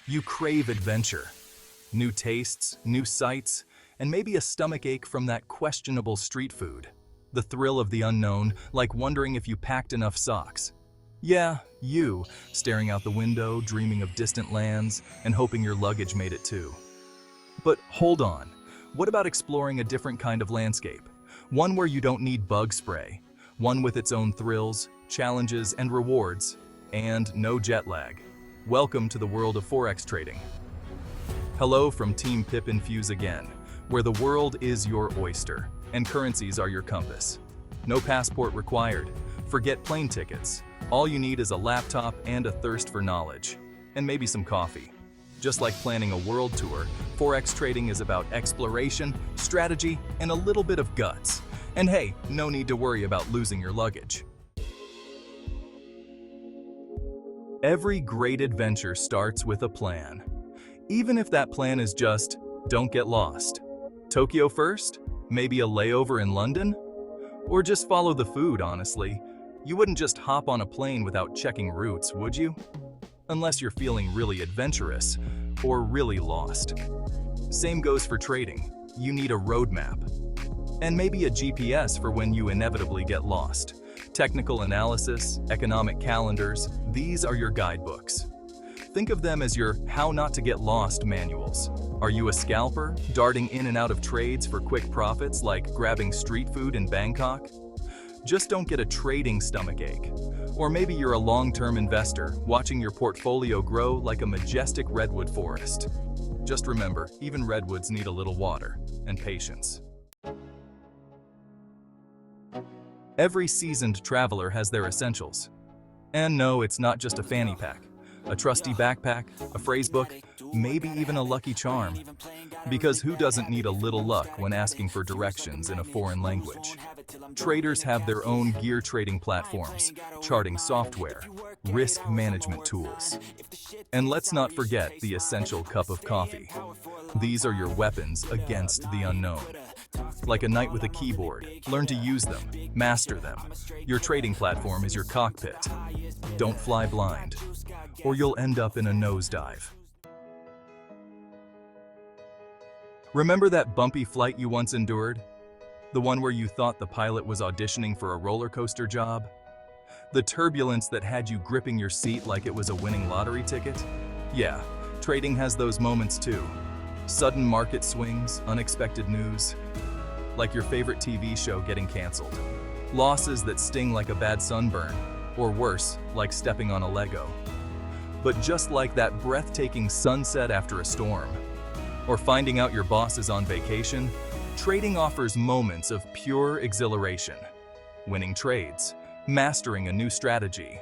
You crave adventure. New tastes, new sights, and maybe a stomachache from that questionable street food. The thrill of the unknown, like wondering if you packed enough socks. Yeah, you, staring out the window, dreaming of distant lands, and hoping your luggage made it too. But hold on, what about exploring a different kind of landscape? One where you don't need bug spray. One with its own thrills, challenges, and rewards, and no jet lag. Welcome to the world of Forex trading. Hello from Team Pip Infuse again, where the world is your oyster, and currencies are your compass. No passport required. Forget plane tickets. All you need is a laptop and a thirst for knowledge, and maybe some coffee. Just like planning a world tour, Forex trading is about exploration, strategy, and a little bit of guts. And hey, no need to worry about losing your luggage. Every great adventure starts with a plan. Even if that plan is just, don't get lost. Tokyo first? Maybe a layover in London? Or just follow the food, honestly. You wouldn't just hop on a plane without checking routes, would you? Unless you're feeling really adventurous or really lost. Same goes for trading. You need a roadmap. And maybe a GPS for when you inevitably get lost. Technical analysis, economic calendars, these are your guidebooks. Think of them as your how not to get lost manuals. Are you a scalper, darting in and out of trades for quick profits like grabbing street food in Bangkok? Just don't get a trading stomachache. Or maybe you're a long-term investor, watching your portfolio grow like a majestic redwood forest. Just remember, even redwoods need a little water and patience. Every seasoned traveler has their essentials. And no, it's not just a fanny pack. A trusty backpack, a phrase book, maybe even a lucky charm. Because who doesn't need a little luck when asking for directions in a foreign language? Traders have their own gear trading platforms, charting software, risk management tools. And let's not forget the essential cup of coffee. These are your weapons against the unknown. Like a knight with a keyboard, learn to use them, master them. Your trading platform is your cockpit. Don't fly blind, or you'll end up in a nosedive. Remember that bumpy flight you once endured? The one where you thought the pilot was auditioning for a roller coaster job? The turbulence that had you gripping your seat like it was a winning lottery ticket? Yeah, trading has those moments too. Sudden market swings, unexpected news, like your favorite TV show getting canceled. Losses that sting like a bad sunburn, or worse, like stepping on a Lego. But just like that breathtaking sunset after a storm, or finding out your boss is on vacation, trading offers moments of pure exhilaration. Winning trades, mastering a new strategy,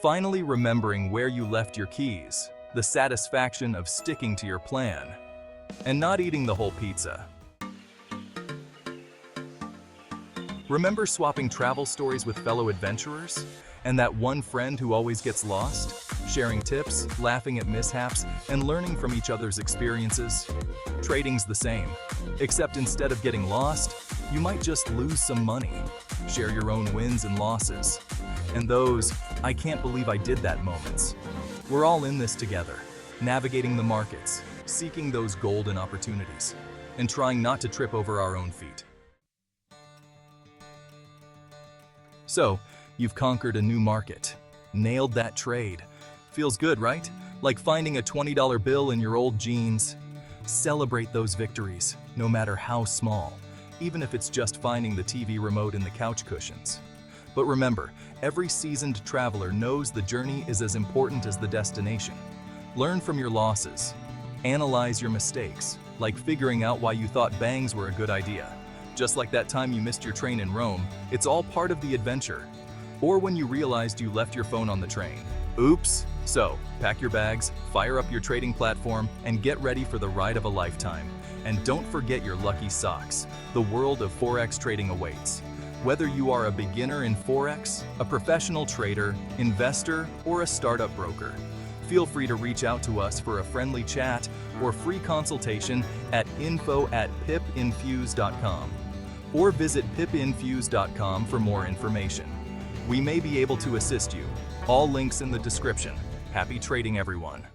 finally remembering where you left your keys, the satisfaction of sticking to your plan, and not eating the whole pizza. Remember swapping travel stories with fellow adventurers? And that one friend who always gets lost? Sharing tips, laughing at mishaps, and learning from each other's experiences? Trading's the same, except instead of getting lost, you might just lose some money. Share your own wins and losses. And those, I can't believe I did that moments. We're all in this together, navigating the markets, seeking those golden opportunities, and trying not to trip over our own feet. So, you've conquered a new market, nailed that trade. Feels good, right? Like finding a $20 bill in your old jeans. Celebrate those victories, no matter how small, even if it's just finding the TV remote in the couch cushions. But remember, every seasoned traveler knows the journey is as important as the destination. Learn from your losses. Analyze your mistakes, like figuring out why you thought bangs were a good idea. Just like that time you missed your train in Rome, it's all part of the adventure. Or when you realized you left your phone on the train. Oops! So, pack your bags, fire up your trading platform, and get ready for the ride of a lifetime. And don't forget your lucky socks. The world of Forex trading awaits. Whether you are a beginner in Forex, a professional trader, investor, or a startup broker, feel free to reach out to us for a friendly chat or free consultation at info@pipinfuse.com. Or visit pipinfuse.com for more information. We may be able to assist you. All links in the description. Happy trading, everyone.